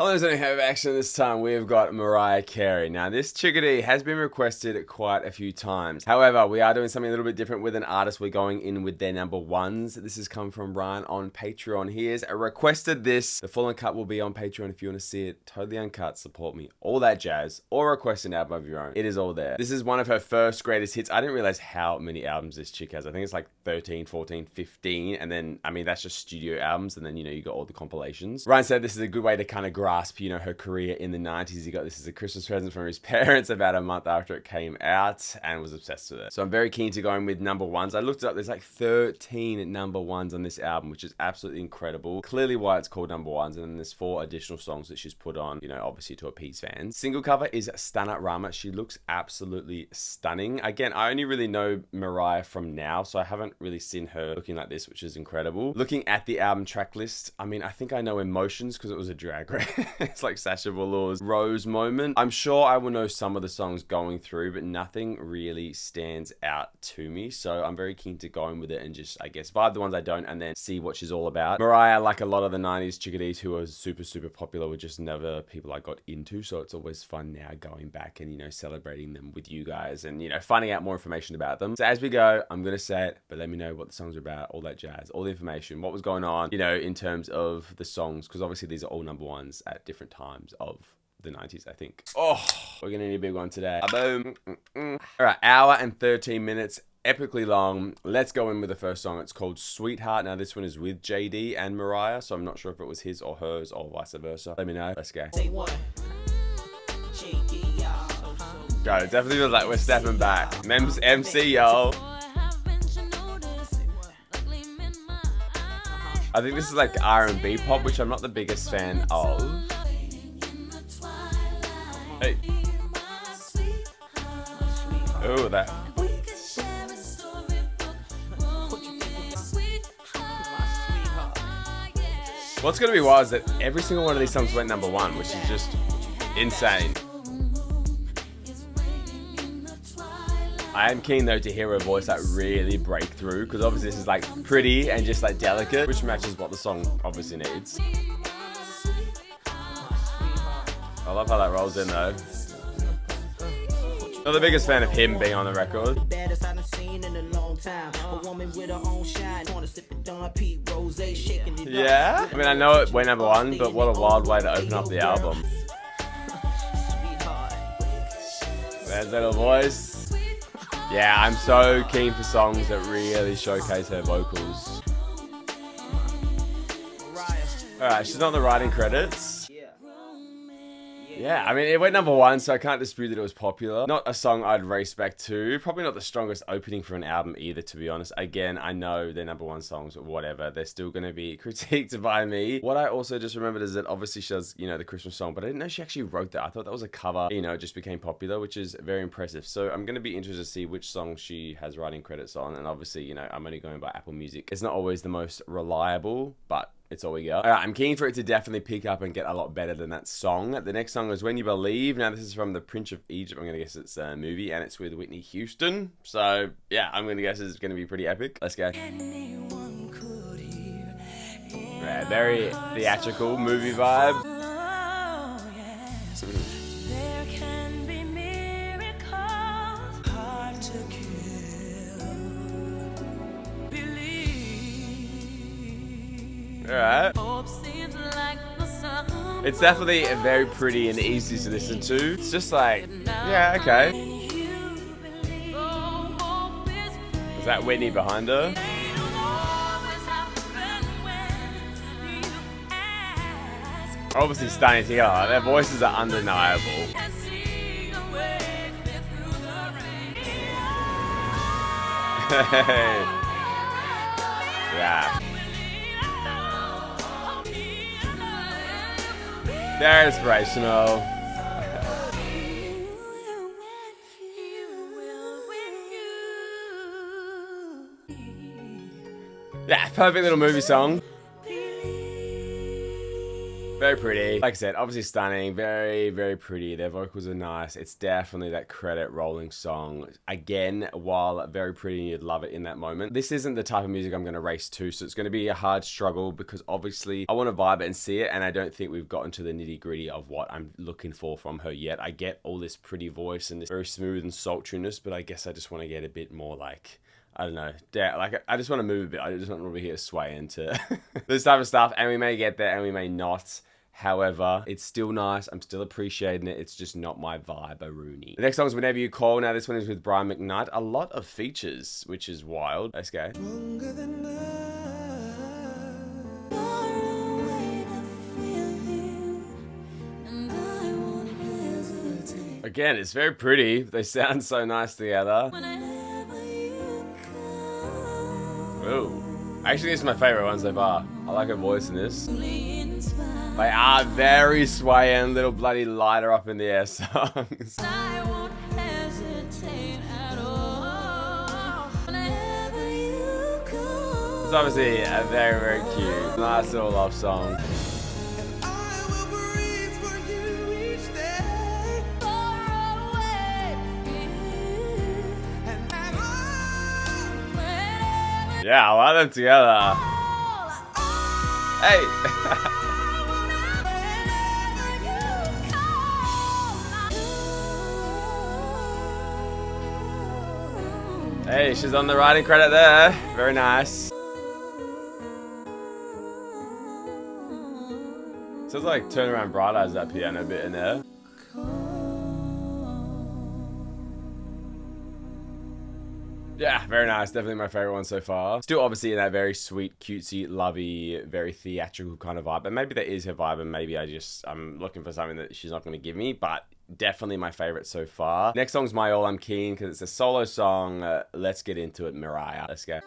Hello, Zoning Have Action. This time we've got Mariah Carey. Now, this chickadee has been requested quite a few times. However, we are doing something a little bit different with an artist. We're going in with their number ones. This has come from Ryan on Patreon. He has requested this. The full uncut will be on Patreon if you want to see it. Totally uncut, support me. All that jazz. Or request an album of your own. It is all there. This is one of her first greatest hits. I didn't realize how many albums this chick has. I think it's like 13, 14, 15. And then, I mean, that's just studio albums. And then, you got all the compilations. Ryan said this is a good way to kind of grasp, her career in the 90s. He got this as a Christmas present from his parents about a month after it came out and was obsessed with it. So I'm very keen to go in with number ones. I looked it up. There's like 13 number ones on this album, which is absolutely incredible. Clearly why it's called number ones. And then there's 4 additional songs that she's put on, obviously to appease fans. Single cover is Stunner Rama. She looks absolutely stunning. Again, I only really know Mariah from now, so I haven't really seen her looking like this, which is incredible. Looking at the album track list, I mean, I think I know Emotions because it was a drag race. It's like Sasha Velour's Rose moment. I'm sure I will know some of the songs going through, but nothing really stands out to me. So I'm very keen to go in with it and just, I guess, vibe the ones I don't and then see what she's all about. Mariah, like a lot of the 90s chickadees who were super, super popular, were just never people I got into. So it's always fun now going back and, celebrating them with you guys and, finding out more information about them. So as we go, I'm going to say it, but let me know what the songs are about, all that jazz, all the information, what was going on, in terms of the songs, because obviously these are all number ones at different times of the 90s, I think. Oh, we're gonna need a big one today. Boom. All right, hour and 13 minutes, epically long. Let's go in with the first song. It's called Sweetheart. Now this one is with JD and Mariah, so I'm not sure if it was his or hers or vice versa. Let me know. Let's go. God, it definitely feels like we're stepping back. MC, yo. I think this is like R&B pop, which I'm not the biggest fan of. Hey. Oh, that. What's going to be wild is that every single one of these songs went number one, which is just insane. I am keen though to hear her voice like really break through, because obviously this is like pretty and just like delicate, which matches what the song obviously needs. I love how that rolls in though. Not the biggest fan of him being on the record. Yeah? I mean, I know it went number one, but what a wild way to open up the album. There's little voice. Yeah, I'm so keen for songs that really showcase her vocals. Alright, she's not in the writing credits. Yeah, I mean, it went number one, so I can't dispute that it was popular. Not a song I'd race back to. Probably not the strongest opening for an album either, to be honest. Again, I know they're number one songs, but whatever. They're still going to be critiqued by me. What I also just remembered is that obviously she does, the Christmas song, but I didn't know she actually wrote that. I thought that was a cover, it just became popular, which is very impressive. So I'm going to be interested to see which song she has writing credits on. And obviously, I'm only going by Apple Music. It's not always the most reliable, but it's all we got. All right, I'm keen for it to definitely pick up and get a lot better than that song. The next song is When You Believe. Now, this is from The Prince of Egypt. I'm going to guess it's a movie, and it's with Whitney Houston. So, yeah, I'm going to guess it's going to be pretty epic. Let's go. Yeah, very theatrical movie vibe. Alright. It's definitely very pretty and easy to listen to. It's just like, yeah, okay. Is that Whitney behind her? Obviously stunning together. Their voices are undeniable. Yeah. They're inspirational. Yeah, perfect little movie song. Very pretty. Like I said, obviously stunning. Very, very pretty. Their vocals are nice. It's definitely that credit rolling song. Again, while very pretty, you'd love it in that moment. This isn't the type of music I'm going to race to, so it's going to be a hard struggle because obviously I want to vibe it and see it, and I don't think we've gotten to the nitty gritty of what I'm looking for from her yet. I get all this pretty voice and this very smooth and sultriness, but I guess I just want to get a bit more like, I don't know, like I just want to move a bit. I just want to be here to sway into this type of stuff, and we may get there and we may not. However, it's still nice. I'm still appreciating it. It's just not my vibe, a Rooney. The next song is Whenever You Call. Now, this one is with Brian McKnight. A lot of features, which is wild. Let's go. Again, it's very pretty. They sound so nice together. Ooh. Actually, this is my favorite one so far. I like her voice in this. They are very swaying, little bloody lighter up in the air songs. I won't hesitate at all. It's obviously a very, very cute, nice little love song. Yeah, I like them together. Hey! Hey, she's on the writing credit there. Very nice. Sounds like Turn Around Bright Eyes, that piano bit in there. Yeah, very nice. Definitely my favorite one so far. Still obviously in that very sweet, cutesy, lovey, very theatrical kind of vibe. And maybe that is her vibe, and maybe I'm looking for something that she's not going to give me, but definitely my favorite so far. Next song's My All, I'm Keen, because it's a solo song. Let's get into it, Mariah. Let's go.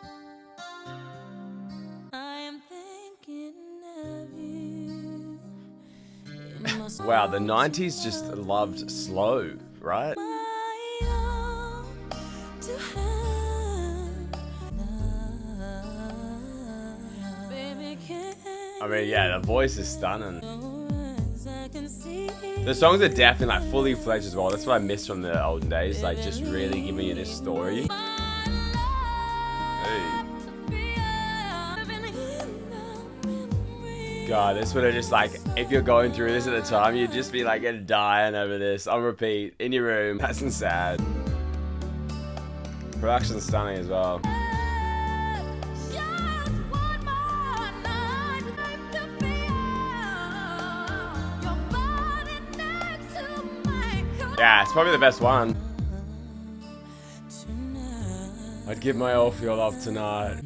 Wow, the 90s just loved slow, right? I mean, yeah, the voice is stunning. The songs are definitely like fully fledged as well. That's what I miss from the olden days, like just really giving you this story. Hey. God, this would have just like, if you're going through this at the time, you'd just be like dying over this on repeat in your room. That's sad. Production's stunning as well. Yeah, it's probably the best one. I'd give my all for your love tonight.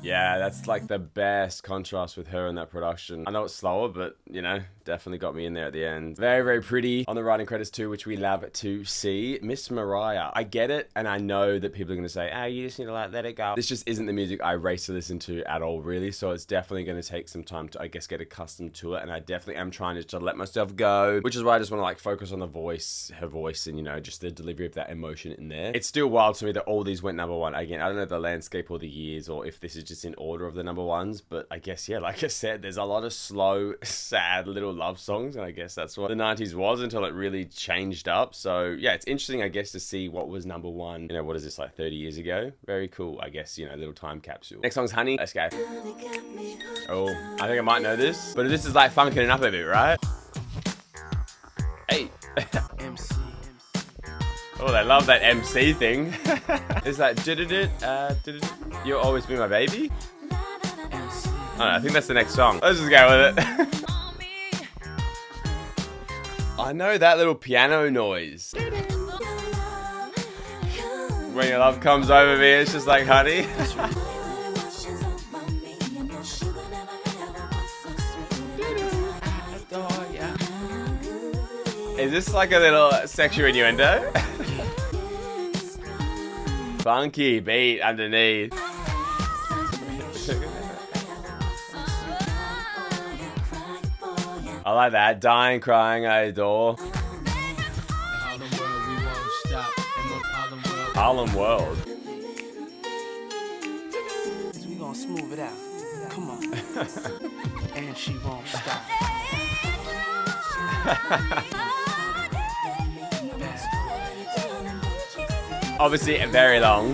Yeah, that's like the best contrast with her in that production. I know it's slower, but you know, definitely got me in there at the end. Very, very pretty on the writing credits too, which we love to see. Miss Mariah. I get it, and I know that people are going to say, oh, you just need to like, let it go. This just isn't the music I race to listen to at all, really. So it's definitely going to take some time to, I guess, get accustomed to it. And I definitely am trying just to let myself go, which is why I just want to like focus on the voice, her voice, and you know, just the delivery of that emotion in there. It's still wild to me that all these went #1. Again, I don't know the landscape or the years, or if this is just in order of the #1s, but I guess, yeah, like I said, there's a lot of slow, sad little love songs, and I guess that's what the 90s was until it really changed up. So yeah, it's interesting, I guess, to see what was #1, you know, what is this, like 30 years ago? Very cool, I guess, you know, little time capsule. Next song's Honey. Let's go. Oh, I think I might know this, but this is like funking it up a bit, right? Hey. Oh, they love that MC thing. It's like, you'll always be my baby? I don't know, I think that's the next song. Let's just go with it. I know that little piano noise. When your love comes over me, it's just like honey. Is this like a little sexual innuendo? Funky beat underneath. I like that. Dying, crying, I adore. Harlem World. We gonna smooth it out. And she won't stop. Obviously, very long,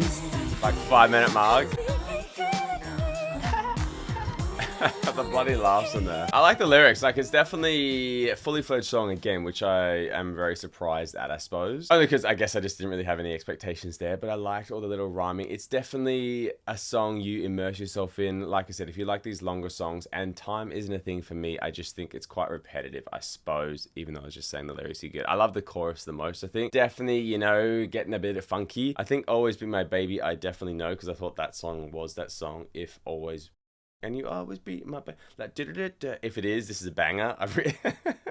like 5-minute mark. The bloody laughs in there. I like the lyrics. Like, it's definitely a fully fledged song again, which I am very surprised at, I suppose. Only because I guess I just didn't really have any expectations there, but I liked all the little rhyming. It's definitely a song you immerse yourself in. Like I said, if you like these longer songs, and time isn't a thing for me, I just think it's quite repetitive, I suppose, even though I was just saying the lyrics are good. I love the chorus the most, I think. Definitely, you know, getting a bit of funky. I think Always Be My Baby, I definitely know, because I thought that song was that song, If Always... And you always be my like, if it is, this is a banger.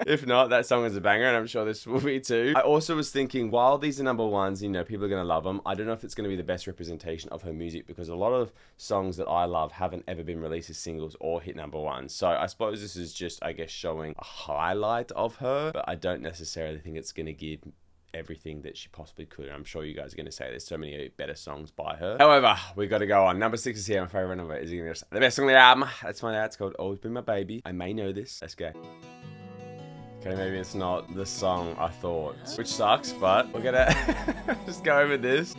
If not, that song is a banger, and I'm sure this will be too. I also was thinking, while these are number ones, you know, people are going to love them. I don't know if it's going to be the best representation of her music, because a lot of songs that I love haven't ever been released as singles or hit number one. So I suppose this is just, I guess, showing a highlight of her, but I don't necessarily think it's going to give everything that she possibly could. I'm sure you guys are going to say there's so many better songs by her. However, we got to go on. Number 6 is here. My favorite number is the best song on the album. Let's find out. It's called Always Be My Baby. I may know this. Let's go. Okay, maybe it's not the song I thought, which sucks, but we're gonna just go over this.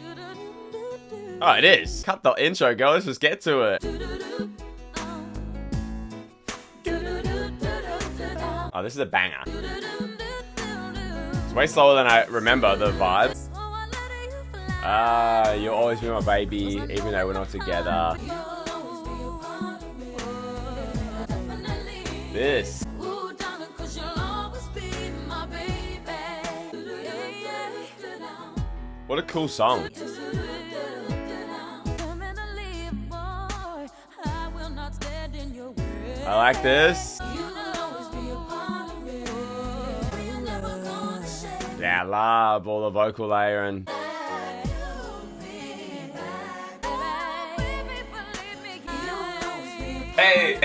Oh, it is. Cut the intro, girl. Let's just get to it. Oh, this is a banger. It's way slower than I remember the vibe. You'll always be my baby, even though we're not together. This. What a cool song. I like this. Yeah, I love all the vocal layering. Hey!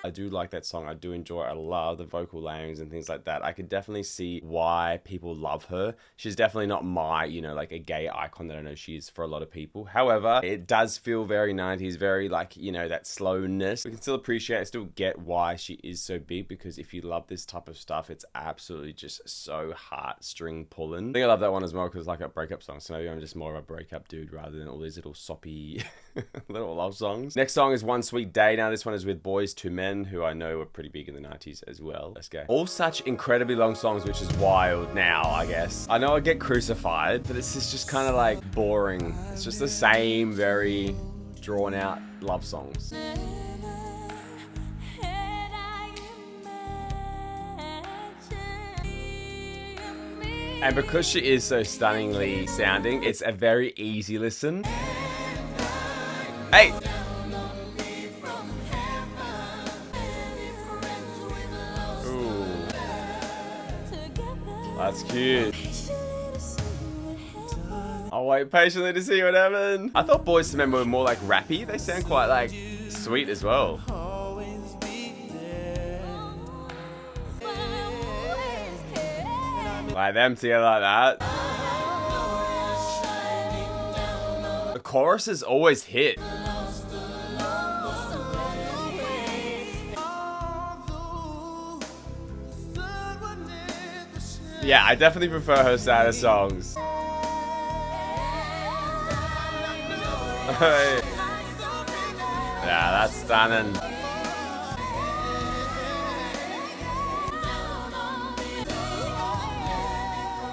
I do like that song. I do enjoy it. I love the vocal layerings and things like that. I could definitely see why people love her. She's definitely not my, you know, like a gay icon that I know she is for a lot of people. However, it does feel very 90s, very like, you know, that slowness. We can still appreciate it, still get why she is so big, because if you love this type of stuff, it's absolutely just so heartstring pulling. I think I love that one as well because it's like a breakup song. So maybe I'm just more of a breakup dude rather than all these little soppy little love songs. Next song is One Sweet Day. Now this one is with Boys to Men, who I know were pretty big in the 90s as well. Let's go. All such incredibly long songs, which is wild now, I guess. I know I get crucified, but this is just kind of like boring. It's just the same very drawn out love songs. And because she is so stunningly sounding, it's a very easy listen. Hey! That's cute. I'll wait patiently to see what happens. I thought Boys to Men were more like rappy. They sound quite like sweet as well. Like them together like that. The choruses always hit. Yeah, I definitely prefer her sadder songs. Yeah, that's stunning.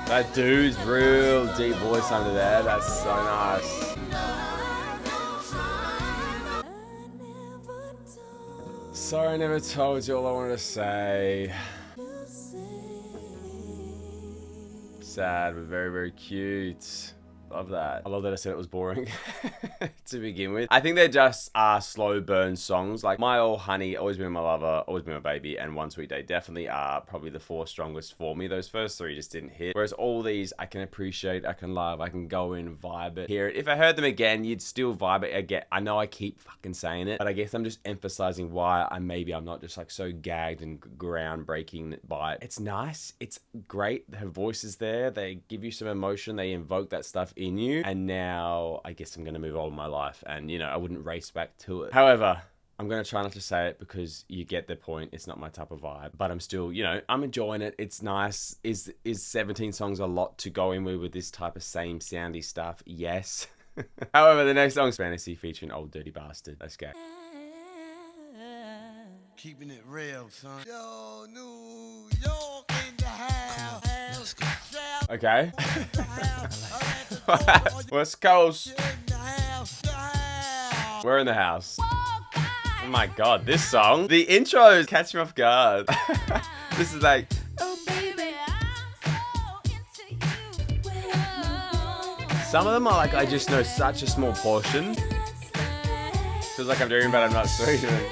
That dude's real deep voice under there. That's so nice. Sorry I never told you all I wanted to say. Sad, but very, very cute. Love that. I love that I said it was boring to begin with. I think they just are slow burn songs. Like My All Honey, Always Been My Lover, Always Been My Baby, and One Sweet Day definitely are probably the 4 strongest for me. Those first 3 just didn't hit. Whereas all these I can appreciate, I can love, I can go in, vibe it, hear it. If I heard them again, you'd still vibe it again. I know I keep fucking saying it, but I guess I'm just emphasizing why I'm not just like so gagged and groundbreaking by it. It's nice. It's great. Her voice is there. They give you some emotion. They invoke that stuff in you. And now I guess I'm going to move on with my life, and I wouldn't race back to it. However, I'm going to try not to say it because you get the point. It's not my type of vibe, but I'm still, I'm enjoying it. It's nice. Is 17 songs a lot to go in with this type of same soundy stuff? Yes. However, the next song's Fantasy featuring Old Dirty Bastard. Let's go. Keeping it real, son. Yo, New York in the house. Let's go. Okay. West Coast. We're in the house. Oh my god, this song. The intros catch me off guard. This is like, oh baby, I'm so into you. Some of them are like, I just know such a small portion. Feels like I'm doing, but I'm not singing.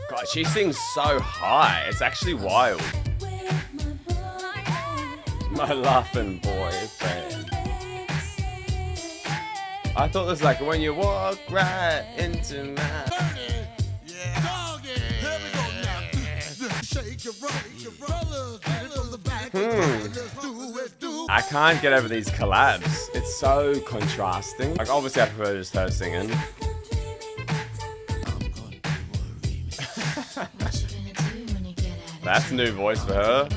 God, she sings so high. It's actually wild. My laughing boyfriend. I thought this was like when you walk right into my. I can't get over these collabs. It's so contrasting. Like obviously I prefer just her singing. That's a new voice for her.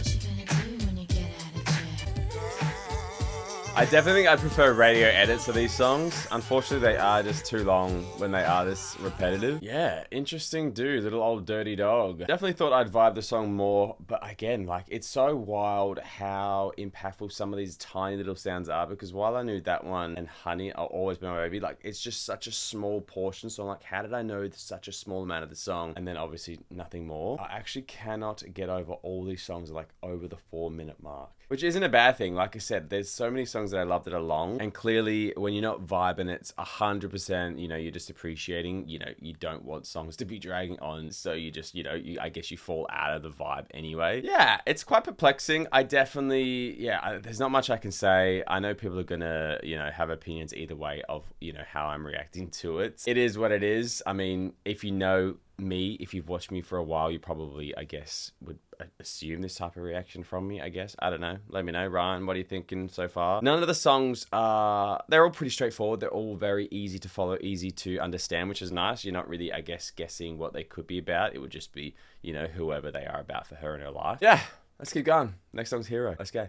I definitely think I prefer radio edits of these songs. Unfortunately, they are just too long when they are this repetitive. Yeah, interesting dude, little old dirty dog. Definitely thought I'd vibe the song more, but again, like it's so wild how impactful some of these tiny little sounds are, because while I knew that one and Honey, I'll Always Be My Baby, like it's just such a small portion. So I'm like, how did I know such a small amount of the song? And then obviously nothing more. I actually cannot get over all these songs like over the 4-minute mark, which isn't a bad thing. Like I said, there's so many songs that I love that are long, and clearly when you're not vibing, it's 100%, you're just appreciating, you don't want songs to be dragging on, so you just, I guess you fall out of the vibe anyway. Yeah, it's quite perplexing. I definitely, there's not much I can say. I know people are gonna, have opinions either way of, how I'm reacting to it. It is what it is. I mean, if you know me, if you've watched me for a while, you probably, I guess, would assume this type of reaction from me, I guess. I don't know. Let me know. Ryan, what are you thinking so far? None of the songs they're all pretty straightforward. They're all very easy to follow, easy to understand, which is nice. You're not really, I guess, guessing what they could be about. It would just be, whoever they are about for her in her life. Yeah, let's keep going. Next song's Hero. Let's go.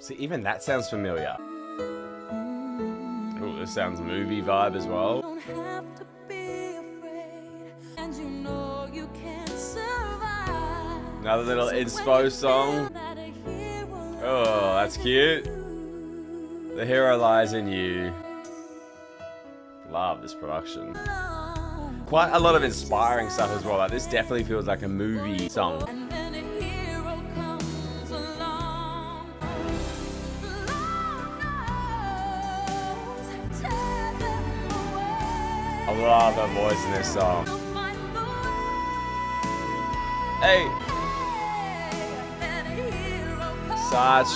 See, even that sounds familiar. Ooh, this sounds movie vibe as well. Don't have to be afraid, and you can survive. Another little inspo song. Oh, that's cute. The hero lies in you. Love this production. Quite a lot of inspiring stuff as well. Like this definitely feels like a movie song. I love her voice in this song. Hey! Such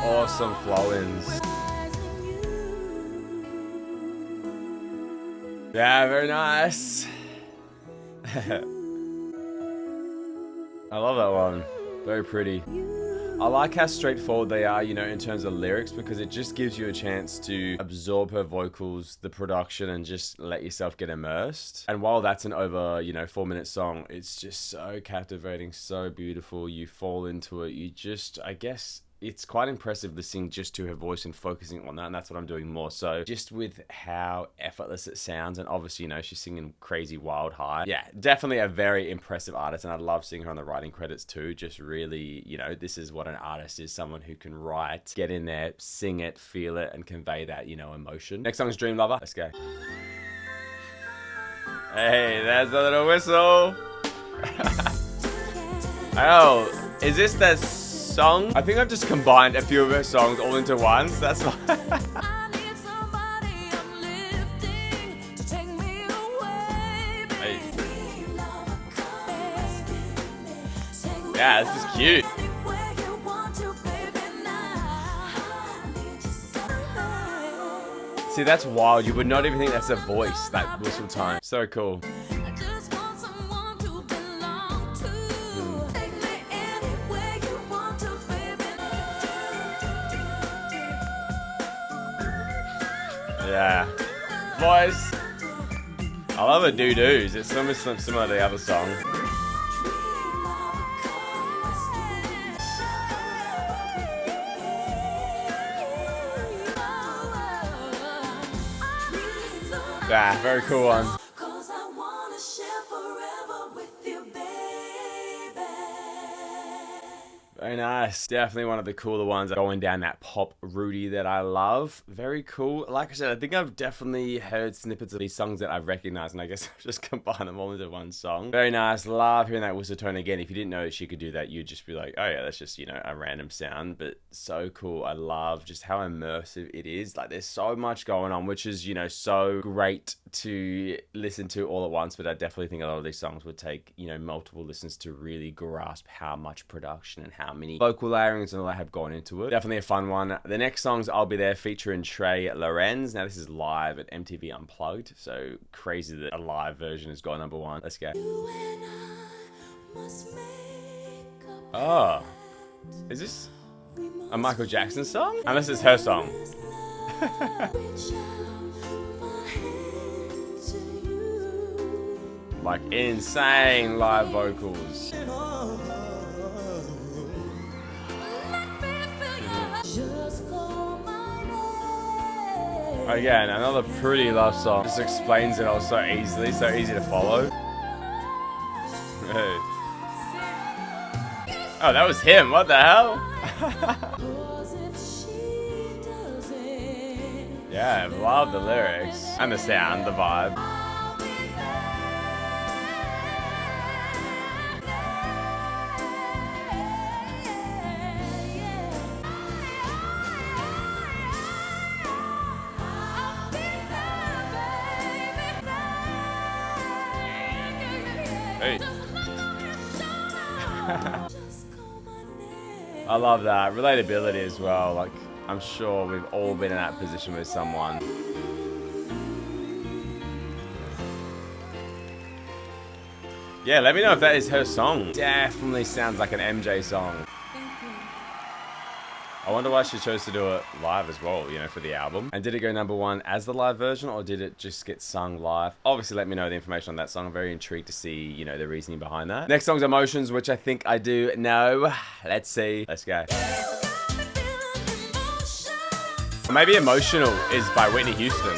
awesome flow-ins. Yeah, very nice. I love that one. Very pretty. I like how straightforward they are, in terms of lyrics, because it just gives you a chance to absorb her vocals, the production, and just let yourself get immersed. And while that's an over, 4-minute song, it's just so captivating, so beautiful. You fall into it. You just, I guess, it's quite impressive listening just to her voice and focusing on that, and that's what I'm doing more. So just with how effortless it sounds, and obviously, she's singing crazy wild high. Yeah, definitely a very impressive artist, and I love seeing her on the writing credits too. Just really, this is what an artist is, someone who can write, get in there, sing it, feel it, and convey that, emotion. Next song is Dream Lover. Let's go. Hey, there's a little whistle. Oh, is this the song. I think I've just combined a few of her songs all into one, so that's fine. Hey. Yeah, this is cute. See, that's wild. You would not even think that's a voice, that whistle time. So cool. Yeah. Voice. I love the doo-doos. It's almost similar to the other song. Yeah, very cool one. Very nice. Definitely one of the cooler ones. Going down that pop Rudy that I love. Very cool. Like I said, I think I've definitely heard snippets of these songs that I've recognized, and I guess I've just combined them all into one song. Very nice. Love hearing that whistle tone again. If you didn't know she could do that, you'd just be like, oh yeah, that's just, you know, a random sound. But so cool. I love just how immersive it is. Like there's so much going on, which is, you know, so great to listen to all at once. But I definitely think a lot of these songs would take, you know, multiple listens to really grasp how much production and how many vocal layerings and all that have gone into it. Definitely a fun one. The next song's I'll Be There featuring Trey Lorenz. Now this is live at MTV Unplugged, so crazy that a live version has got #1. Let's go. Oh, is this a Michael Jackson song? Unless it's her song. Like insane live vocals. Again, another pretty love song. Just explains it all so easily, so easy to follow. Hey. Oh, that was him. What the hell? Yeah, I love the lyrics and the sound, the vibe. Hey. I love that. Relatability as well. Like, I'm sure we've all been in that position with someone. Yeah, let me know if that is her song. Definitely sounds like an MJ song. I wonder why she chose to do it live as well, you know, for the album. And did it go #1 as the live version, or did it just get sung live? Obviously, let me know the information on that song. I'm very intrigued to see, you know, the reasoning behind that. Next song's Emotions, which I think I do know. Let's see. Let's go. Or maybe Emotional is by Whitney Houston.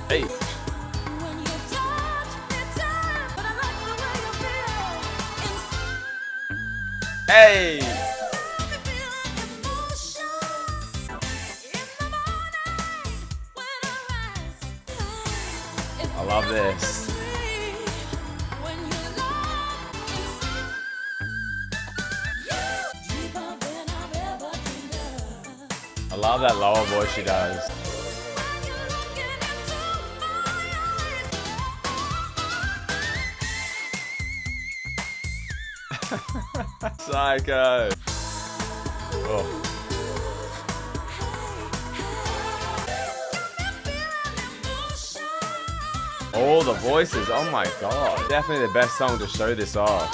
Hey. Hey! I love this. I love that lower voice she does. Psycho. Oh. All the voices, oh my god. Definitely the best song to show this off.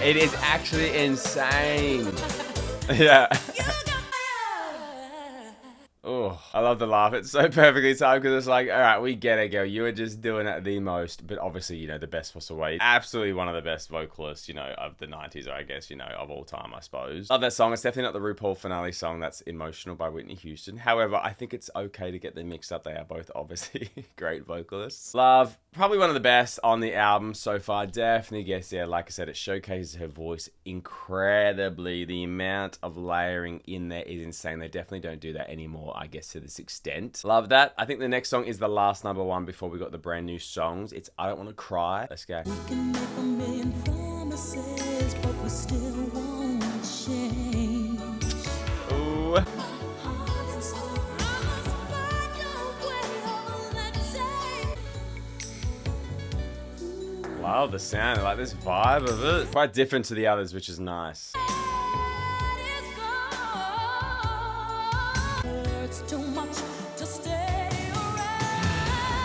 It is actually insane. Yeah. Oh. Oh, I love the laugh. It's so perfectly timed because it's like, all right, we get it, girl. You were just doing it the most. But obviously, you know, the best was away. Absolutely one of the best vocalists, you know, of the 90s, or I guess, you know, of all time, I suppose. Love that song. It's definitely not the RuPaul finale song. That's Emotional by Whitney Houston. However, I think it's okay to get them mixed up. They are both obviously great vocalists. Love, probably one of the best on the album so far. Definitely guess, yeah, like I said, it showcases her voice incredibly. The amount of layering in there is insane. They definitely don't do that anymore, I guess, to this extent. Love that. I think the next song is the last number one before we got the brand new songs. It's I Don't Want to Cry. Let's go. We can make a million promises, but we still won't change. Ooh. Love the sound, like this vibe of it. Quite different to the others, which is nice.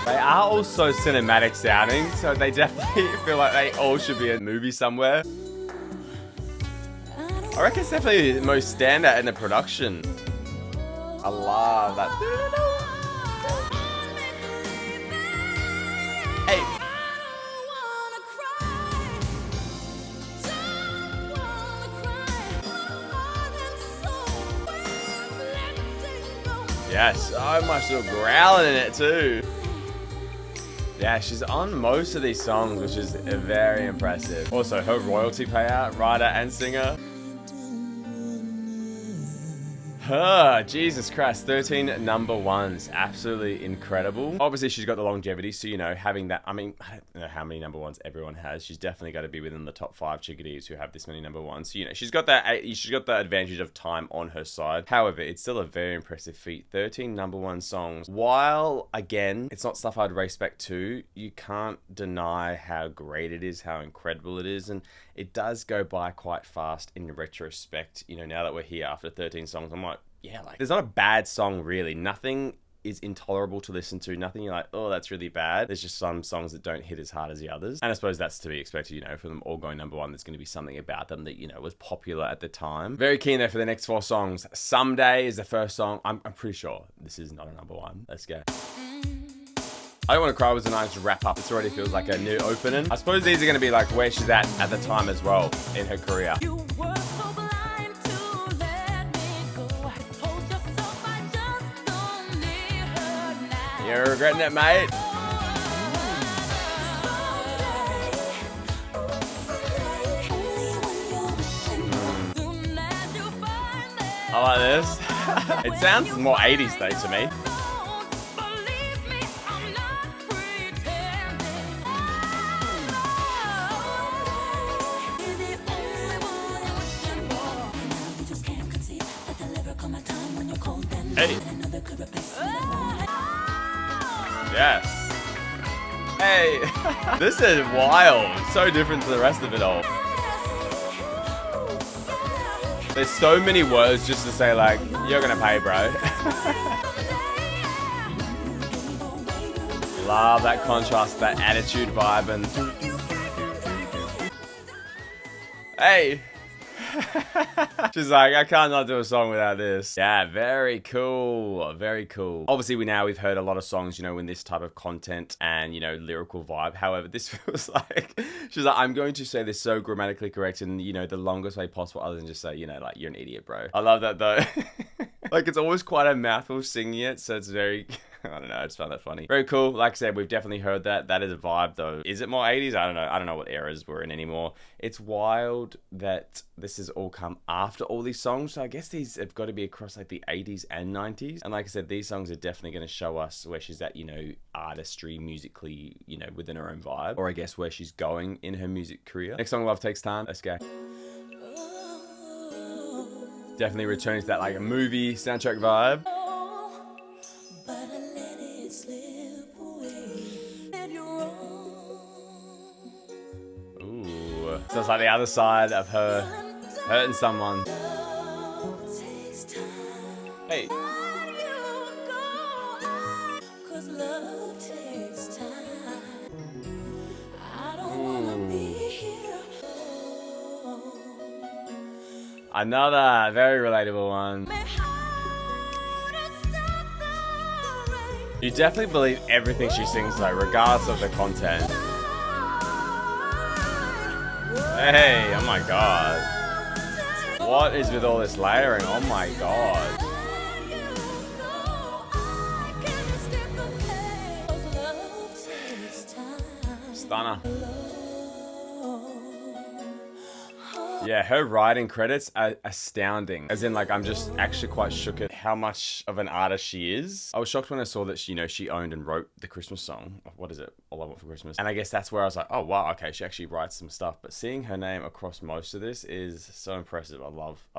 They are all so cinematic sounding, so they definitely feel like they all should be in a movie somewhere. I reckon it's definitely the most standout in the production. I love that. Hey. Yeah, so much little growling in it too. Yeah, she's on most of these songs, which is very impressive. Also, her royalty payout, writer and singer. Jesus Christ, 13 number ones. Absolutely incredible. Obviously, she's got the longevity, so, you know, having that, I mean, I don't know how many number ones everyone has. She's definitely got to be within the top 5 chickadees who have this many number ones. So, you know, she's got the advantage of time on her side. However, it's still a very impressive feat. 13 number one songs. While, again, it's not stuff I'd race back to, you can't deny how great it is, how incredible it is, and it does go by quite fast in retrospect. You know, now that we're here after 13 songs, I'm like, yeah, like, there's not a bad song, really. Nothing is intolerable to listen to. Nothing you're like, oh, that's really bad. There's just some songs that don't hit as hard as the others. And I suppose that's to be expected, you know, for them all going number one. There's going to be something about them that, you know, was popular at the time. Very keen there for the next 4 songs. Someday is the first song. I'm pretty sure this is not a number one. Let's go. I Don't Want to Cry was a nice wrap up. This already feels like a new opening. I suppose these are going to be like where she's at the time as well in her career. You're regretting it, mate. I like this. It sounds more 80s though to me. Hey. Yes. Hey. This is wild. So different to the rest of it all. There's so many words just to say like, you're gonna pay, bro. Love that contrast, that attitude vibe, and hey. She's like, I can't not do a song without this. Yeah, very cool. Very cool. Obviously, we've heard a lot of songs, you know, in this type of content and, you know, lyrical vibe. However, this feels like, she's like, I'm going to say this so grammatically correct in, you know, the longest way possible other than just say, you know, like, you're an idiot, bro. I love that though. Like, it's always quite a mouthful singing it, so it's very, I don't know, I just found that funny. Very cool. Like I said, we've definitely heard that. That is a vibe though. Is it more 80s? I don't know. I don't know what eras we're in anymore. It's wild that this has all come after all these songs. So I guess these have got to be across like the 80s and 90s. And like I said, these songs are definitely going to show us where she's at, you know, artistry, musically, you know, within her own vibe. Or I guess where she's going in her music career. Next song, Love Takes Time. Let's go. Definitely returning to that like a movie soundtrack vibe. Ooh. So it's like the other side of her hurting someone. Hey. Another very relatable one. You definitely believe everything she sings though, regardless of the content. Hey, oh my god. What is with all this layering? Oh my god. Stunner. Yeah, her writing credits are astounding. As in, like, I'm just actually quite shook at how much of an artist she is. I was shocked when I saw that she owned and wrote the Christmas song. What is it? All I Want for Christmas. And I guess that's where I was like, oh wow, okay, she actually writes some stuff. But seeing her name across most of this is so impressive. I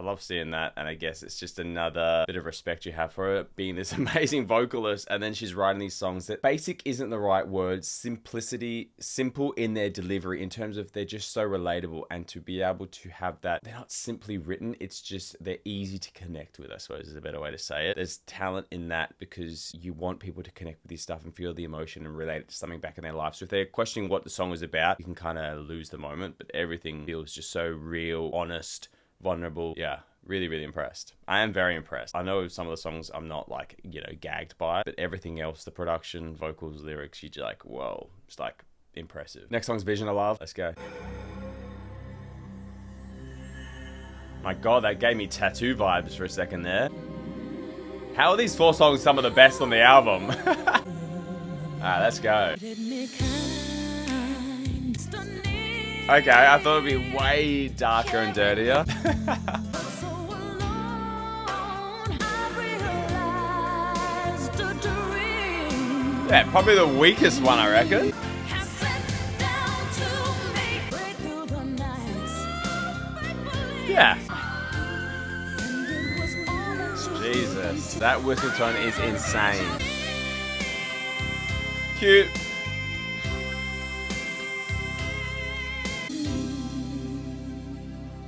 love seeing that. And I guess it's just another bit of respect you have for her being this amazing vocalist. And then she's writing these songs that basic isn't the right word. Simplicity, simple in their delivery in terms of they're just so relatable, and to be able to have that, they're not simply written, it's just they're easy to connect with, I suppose is a better way to say it. There's talent in that because you want people to connect with this stuff and feel the emotion and relate it to something back in their life. So if they're questioning what the song is about, you can kind of lose the moment, but everything feels just so real, honest, vulnerable. Yeah, really, really impressed. I am very impressed. I know some of the songs I'm not like, gagged by, but everything else, the production, vocals, lyrics, you're just like, whoa, it's like impressive. Next song's Vision of Love. Let's go. My god, that gave me tattoo vibes for a second there. How are these 4 songs some of the best on the album? Alright, let's go. Okay, I thought it'd be way darker and dirtier. Yeah, probably the weakest one, I reckon. Yeah. Jesus, that whistle tone is insane. Cute.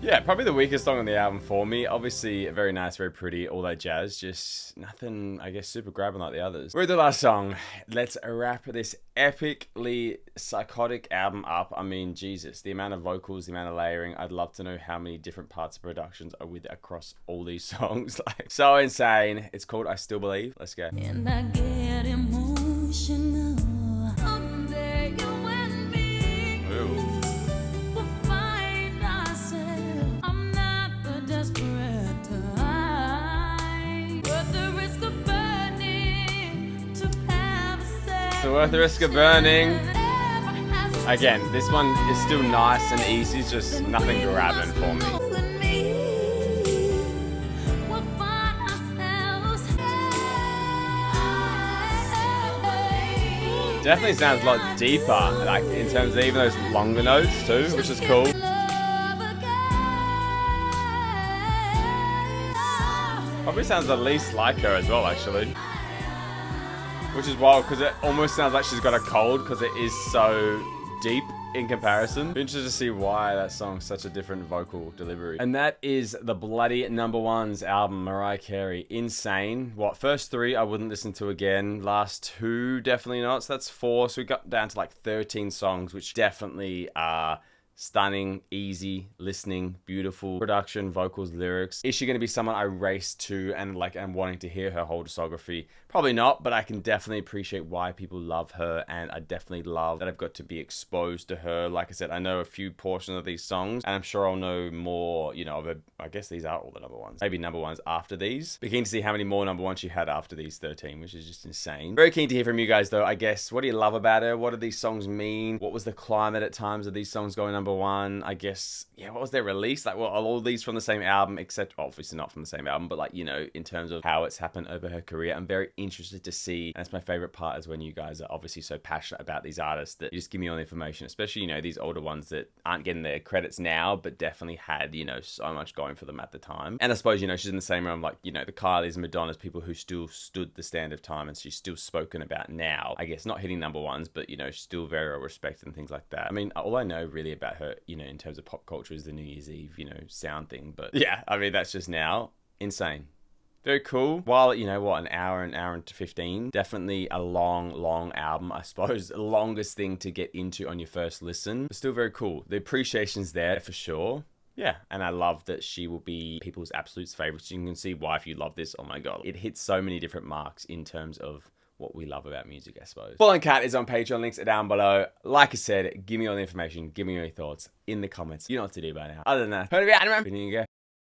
Yeah, probably the weakest song on the album for me. Obviously, very nice, very pretty, all that jazz. Just nothing, I guess, super grabbing like the others. We're at the last song. Let's wrap this epically psychotic album up. I mean, Jesus, the amount of vocals, the amount of layering. I'd love to know how many different parts of productions are with across all these songs. Like, so insane. It's called I Still Believe. Let's go. And I get emotional. Someday you and me will find ourselves. I'm not the desperate type. Worth the risk of burning to have sex. So worth the risk of burning. Again, this one is still nice and easy, just nothing grabbing for me. Definitely sounds a lot deeper, like in terms of even those longer notes too, which is cool. Probably sounds the least like her as well, actually. Which is wild, because it almost sounds like she's got a cold, because it is so deep in comparison. Interested to see why that song's such a different vocal delivery. And that is the bloody #1's album, Mariah Carey. Insane. What, first 3 I wouldn't listen to again. Last 2 definitely not. So that's 4. So we got down to like 13 songs, which definitely are stunning, easy listening, beautiful production, vocals, lyrics. Is she going to be someone I race to and like am wanting to hear her whole discography? Probably not, but I can definitely appreciate why people love her, and I definitely love that I've got to be exposed to her. Like I said, I know a few portions of these songs, and I'm sure I'll know more, I guess these are all the #1s. Maybe #1s after these. Be keen to see how many more #1s she had after these 13, which is just insane. Very keen to hear from you guys though, I guess. What do you love about her? What do these songs mean? What was the climate at times of these songs going #1? I guess, yeah, what was their release? Like, well, are all these from the same album, except obviously not from the same album, but like, in terms of how it's happened over her career, I'm very interested to see. And that's my favorite part, is when you guys are obviously so passionate about these artists that you just give me all the information, especially, these older ones that aren't getting their credits now, but definitely had, so much going for them at the time. And I suppose, she's in the same realm, like, the Kylies and Madonnas, people who still stood the stand of time, and she's still spoken about now. I guess not hitting #1s, but, still very well respected and things like that. I mean, all I know really about her, in terms of pop culture is the New Year's Eve, sound thing. But yeah, I mean, that's just now insane. Very cool. While, an hour and 15. Definitely a long album, I suppose. The longest thing to get into on your first listen. But still very cool. The appreciation's there for sure. Yeah, and I love that she will be people's absolute favorites. You can see why if you love this. Oh my god. It hits so many different marks in terms of what we love about music, I suppose. Following Kat is on Patreon. Links are down below. Like I said, give me all the information. Give me your thoughts in the comments. You know what to do by now. Other than that, hör vi andra.